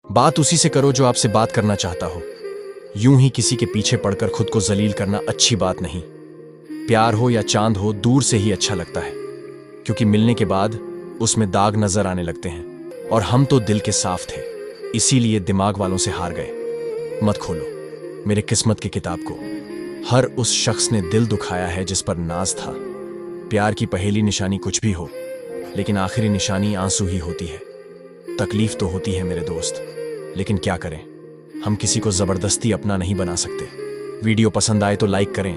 बात उसी से करो जो आपसे बात करना चाहता हो। यूं ही किसी के पीछे पड़कर खुद को जलील करना अच्छी बात नहीं। प्यार हो या चांद हो, दूर से ही अच्छा लगता है, क्योंकि मिलने के बाद उसमें दाग नजर आने लगते हैं। और हम तो दिल के साफ थे, इसीलिए दिमाग वालों से हार गए। मत खोलो मेरे किस्मत की किताब को। हर उस शख्स ने दिल दुखाया है जिस पर नाज था। प्यार की पहली निशानी कुछ भी हो, लेकिन आखिरी निशानी आंसू ही होती है। तकलीफ तो होती है मेरे दोस्त, लेकिन क्या करें, हम किसी को जबरदस्ती अपना नहीं बना सकते। वीडियो पसंद आए तो लाइक करें,